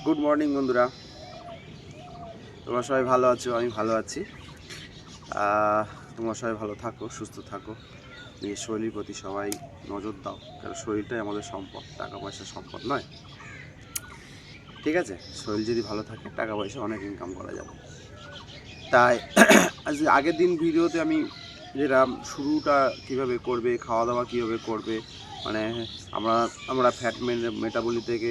Good morning বন্ধুরা, তোমরা সবাই ভালো আছো? আমি ভালো আছি। তোমরা সবাই ভালো থাকো, সুস্থ থাকো, নিজের শরীরের প্রতি সবাই নজর দাও, কারণ শরীরটাই আমাদের সম্পদ, টাকা পয়সা সম্পদ নয়। ঠিক আছে, শরীর যদি ভালো থাকে টাকা পয়সা অনেক ইনকাম করা যাবে। তাই আগের দিন ভিডিওতে আমি যেটা শুরুটা কিভাবে করবে, খাওয়া দাওয়া কীভাবে করবে, মানে আমরা আমরা ফ্যাট মেটাবলি থেকে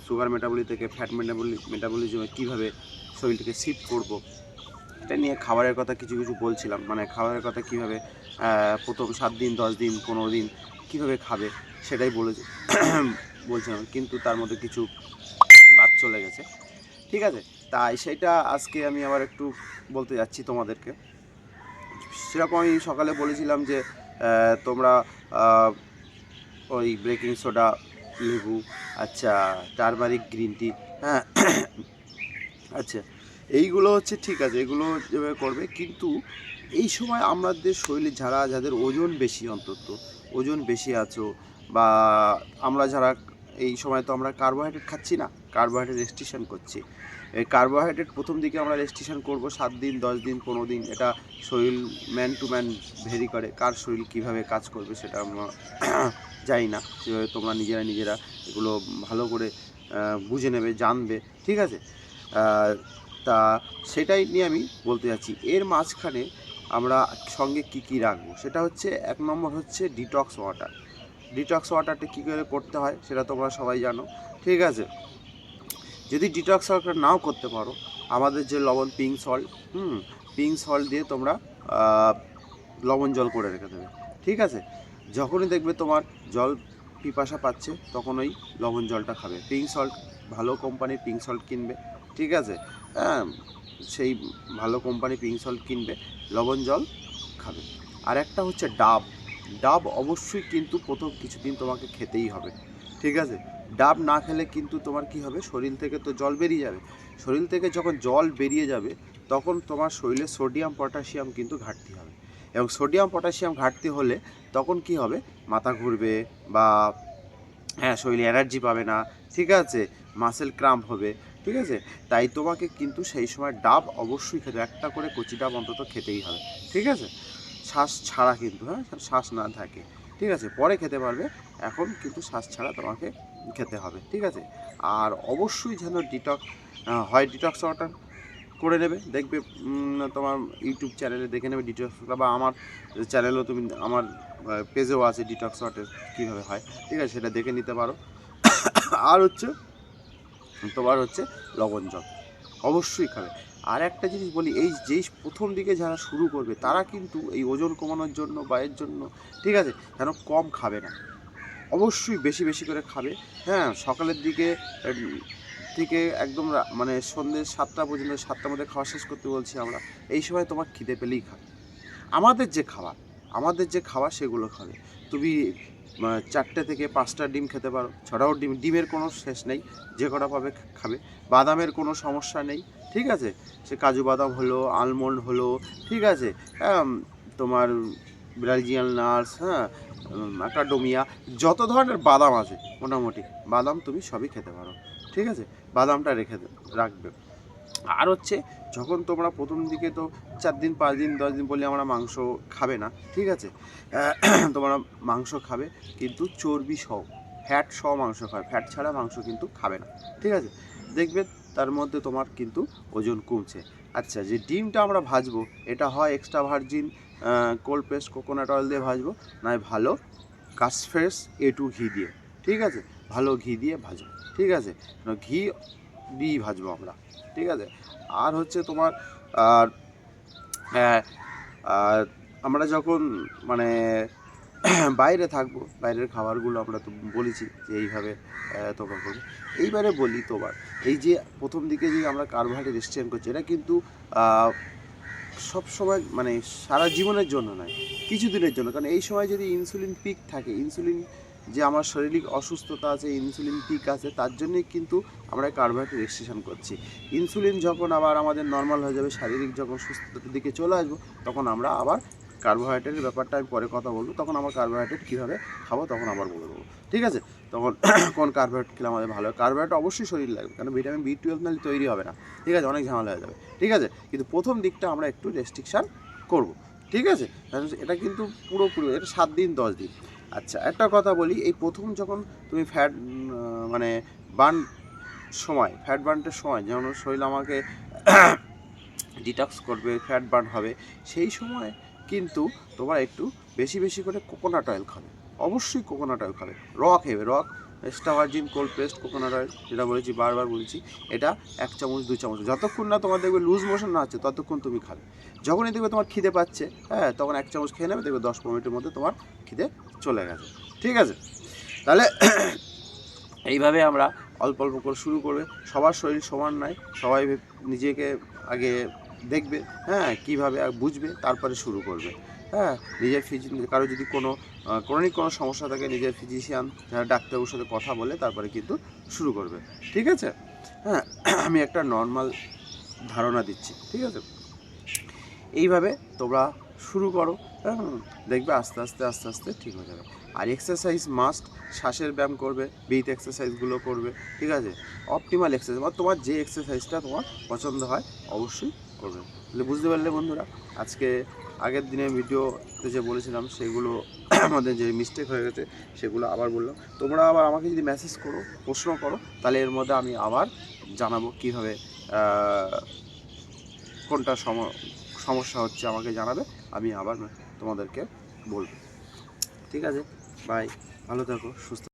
সুগার মেটাবলি থেকে ফ্যাট মেটাবলিজমে কীভাবে শরীরটাকে শিফট করব, এটা নিয়ে খাবারের কথা কিছু কিছু বলছিলাম। মানে খাবারের কথা কীভাবে প্রথম 7 দিন 10 দিন 15 দিন কীভাবে খাবে সেটাই বলছিলাম, কিন্তু তার মধ্যে কিছু বাদ চলে গেছে। ঠিক আছে, তাই সেটা আজকে আমি আবার একটু বলতে যাচ্ছি তোমাদেরকে। সেরকম আমি সকালে বলেছিলাম যে তোমরা ওই বেকিং সোডা, লেবু, আচ্ছা টারমারিক গ্রিন টি, হ্যাঁ আচ্ছা এইগুলো হচ্ছে ঠিক আছে, এগুলো যেভাবে করবে। কিন্তু এই সময় আমাদের শরীরে যাদের ওজন বেশি, অন্তত ওজন বেশি আছো, বা আমরা যারা এই সময় তো আমরা কার্বোহাইড্রেট খাচ্ছি না, কার্বোহাইড্রেট রেস্ট্রিকশন করছি। এই কার্বোহাইড্রেট প্রথম দিকে আমরা রেস্ট্রিকশন করব 7 দিন 10 দিন 15 দিন, এটা শরীর ম্যান টু ম্যান ভেরি করে, কার শরীর কীভাবে কাজ করবে সেটা আমরা জানি না। সেভাবে তোমরা নিজেরা এগুলো ভালো করে বুঝে নেবে, জানবে। ঠিক আছে, তা সেটাই নিয়ে আমি বলতে যাচ্ছি। এর মাঝখানে আমরা সঙ্গে কি রাখবো, সেটা হচ্ছে 1 নম্বর হচ্ছে ডিটক্স ওয়াটার। ডিটক্স ওয়াটারটা কী করে করতে হয় সেটা তোমরা সবাই জানো। ঠিক আছে, যদি ডিটক্স ওয়াটার নাও করতে পারো, আমাদের যে লবণ পিঙ্ক সল্ট, পিঙ্ক সল্ট দিয়ে তোমরা লবণ জল করে রেখে দেবে। ঠিক আছে, যখনই দেখবে তোমার জল পিপাসা পাচ্ছে তখন ওই লবণ জলটা খাবে। পিঙ্ক সল্ট, ভালো কোম্পানির পিঙ্ক সল্ট কিনবে। ঠিক আছে, হ্যাঁ, সেই ভালো কোম্পানি পিঙ্ক সল্ট কিনবে, লবণ জল খাবে। আর একটা হচ্ছে ডাব। ডাব অবশ্যই কিন্তু প্রথম কিছুদিন তোমাকে খেতেই হবে। ঠিক আছে, ডাব না খেলে কিন্তু তোমার কি হবে, শরীর থেকে তো জল বেরিয়ে যাবে। শরীর থেকে যখন জল বেরিয়ে যাবে তখন তোমার শরীরে সোডিয়াম পটাশিয়াম কিন্তু ঘাটতি হবে, এবং সোডিয়াম পটাশিয়াম ঘাটতি হলে তখন কি হবে, মাথা ঘুরবে, বা শরীরে এনার্জি পাবে না। ঠিক আছে, মাসেল ক্রাম্প হবে। ঠিক আছে, তাই তোমাকে কিন্তু সেই সময় ডাব অবশ্যই খেতে, একটা করে কচি ডাব অন্তত খেতেই হবে। ঠিক আছে, শ্বাস ছাড়া কিন্তু, শ্বাস না থাকে। ঠিক আছে, পরে খেতে পারবে, এখন কিন্তু শ্বাস ছাড়া তোমাকে খেতে হবে। ঠিক আছে, আর অবশ্যই যেন ডিটক্স ওয়াটার করে নেবে। দেখবে তোমার ইউটিউব চ্যানেলে দেখে নেবে ডিটক্স ওয়াটার, বা আমার চ্যানেলেও তুমি, আমার পেজেও আছে ডিটক্স ওয়াটার কীভাবে হয়। ঠিক আছে, সেটা দেখে নিতে পারো। আর হচ্ছে তোমার হচ্ছে লবণ জল অবশ্যই খাবে। আর একটা জিনিস বলি, এই যেই প্রথম দিকে যারা শুরু করবে তারা কিন্তু এই ওজন কমানোর জন্য বা এর জন্য, ঠিক আছে, যেন কম খাবে না, অবশ্যই বেশি বেশি করে খাবে। হ্যাঁ, সকালের দিকে থেকে একদম মানে সন্ধ্যে 7টা পর্যন্ত, 7টার মধ্যে খাওয়া শেষ করতে বলছি আমরা। এই সময় তোমার খিদে পেলেই খাবে। আমাদের যে খাবার সেগুলো খাবে। তুমি 4টে থেকে 5টা ডিম খেতে পারো, 6টাও ডিমের কোনো শেষ নেই, যে কটা পাবে খাবে। বাদামের কোনো সমস্যা নেই। ঠিক আছে, সে কাজু বাদাম হলো, আলমন্ড হলো, ঠিক আছে, তোমার ব্রাজিলিয়ান নাটস, ম্যাকাডোমিয়া, যত ধরনের বাদাম আছে মোটামুটি বাদাম তুমি সবই খেতে পারো। ঠিক আছে, বাদামটা রাখবে। আর হচ্ছে যখন তোমরা প্রথম দিকে তো 4 দিন 5 দিন 10 দিন বলে আমরা মাংস খাবে না। ঠিক আছে, তোমরা মাংস খাবে কিন্তু চর্বি সহ, ফ্যাট সহ মাংস খাবে, ফ্যাট ছাড়া মাংস কিন্তু খাবে না। ঠিক আছে, দেখবে তার মধ্যে তোমার কিন্তু ওজন কমছে। আচ্ছা, যে ডিমটা আমরা ভাজবো, এটা হয় extra virgin cold press coconut oil দিয়ে ভাজবো, নয় ভালো কাশফ্রেশ A2 ঘি দিয়ে। ঠিক আছে, ভালো ঘি দিয়ে ভাজবো। ঠিক আছে, ঘি দিয়ে ভাজবো আমরা। ঠিক আছে, আর হচ্ছে তোমার আর আর আমরা যখন মানে বাইরে থাকবো, বাইরের খাবারগুলো আমরা তো বলেছি যে এইভাবে তোমরা করবে। এইবারে বলি তোমার, এই যে প্রথম দিকে যে আমরা কার্বোহাইড্রেট রেস্ট্রিকশন করছি, এটা কিন্তু সব সময় মানে সারা জীবনের জন্য নয়, কিছু দিনের জন্য। কারণ এই সময় যদি ইনসুলিন পিক থাকে, ইনসুলিন যে আমার শারীরিক অসুস্থতা আছে, ইনসুলিন পিক আছে, তার জন্যই কিন্তু আমরা কার্বোহাইড্রেট রেস্ট্রিকশন করছি। ইনসুলিন যখন আবার আমাদের নর্মাল হয়ে যাবে, শারীরিক যখন সুস্থতার দিকে চলে আসবো, তখন আমরা আবার কার্বোহাইড্রেটের ব্যাপারটা আমি পরে কথা বলবো, তখন আমার কার্বোহাইড্রেট কীভাবে খাবো তখন আবার বলে দেবো। ঠিক আছে, তখন কোন কার্বোহাইড্রেট খেলে আমাদের ভালো হয়। কার্বোহাইড্রেট অবশ্যই শরীর লাগবে, কারণ ভিটামিন B12 নাহলে তৈরি হবে না, ঠিক আছে, অনেক ঝামেলা হয়ে যাবে, ঠিক আছে। কিন্তু প্রথম দিকটা আমরা একটু রেস্ট্রিকশান করব, ঠিক আছে। এটা কিন্তু পুরোপুরি এটা 7 দিন 10 দিন। আচ্ছা, একটা কথা বলি, এই প্রথম যখন তুমি ফ্যাট মানে বার্ন সময়, ফ্যাট বার্নটার সময় যেমন শরীর আমাকে ডিটক্স করবে, ফ্যাট বার্ন হবে, সেই সময় কিন্তু তোমরা একটু বেশি বেশি করে কোকোনাট অয়েল খাবে, অবশ্যই কোকোনাট অয়েল খাবে, খেবে extra virgin cold pressed coconut oil, যেটা বলেছি বারবার বলছি, এটা 1 চামচ 2 চামচ, যতক্ষণ না তোমার দেখবে লুজ মোশন না হচ্ছে ততক্ষণ তুমি খাবে। যখনই দেখবে তোমার খিদে পাচ্ছে, হ্যাঁ, তখন 1 চামচ খেয়ে নেবে, দেখবে 10-15 মিনিটের মধ্যে তোমার খিদে চলে গেছে, ঠিক আছে। তাহলে এইভাবে আমরা অল্প অল্প করে শুরু করবে। সবার শরীর সমান নয়, সবাই নিজেকে আগে দেখবে, হ্যাঁ, কীভাবে বুঝবে, তারপরে শুরু করবে, হ্যাঁ। নিজের কারো যদি কোনো ক্রনিক কোনো সমস্যা থাকে, নিজের ফিজিশিয়ান যারা ডাক্তারবাবুর সাথে কথা বলে তারপরে কিন্তু শুরু করবে, ঠিক আছে। হ্যাঁ, আমি একটা নর্মাল ধারণা দিচ্ছি, ঠিক আছে। এইভাবে তোমরা শুরু করো, হ্যাঁ, দেখবে আস্তে আস্তে আস্তে আস্তে ঠিক হয়ে যাবে। আর এক্সারসাইজ মাস্ট, শ্বাসের ব্যায়াম করবে, ব্রিথ এক্সারসাইজগুলো করবে, ঠিক আছে। অপটিমাল এক্সারসাইজ মানে তোমার যে এক্সারসাইজটা তোমার পছন্দ হয় অবশ্যই করবে। তাহলে বুঝতে পারলে বন্ধুরা, আজকে আগের দিনের ভিডিওতে যে বলেছিলাম সেগুলো আমাদের যে মিস্টেক হয়ে গেছে সেগুলো আবার বললাম। তোমরা আবার আমাকে যদি মেসেজ করো, প্রশ্ন করো, তাহলে এর মধ্যে আমি আবার জানাবো কীভাবে কোনটা সমস্যা হচ্ছে আমাকে জানাবে, আমি আবার তোমাদেরকে বলবো, ঠিক আছে। বাই, ভালো থাকো, সুস্থ।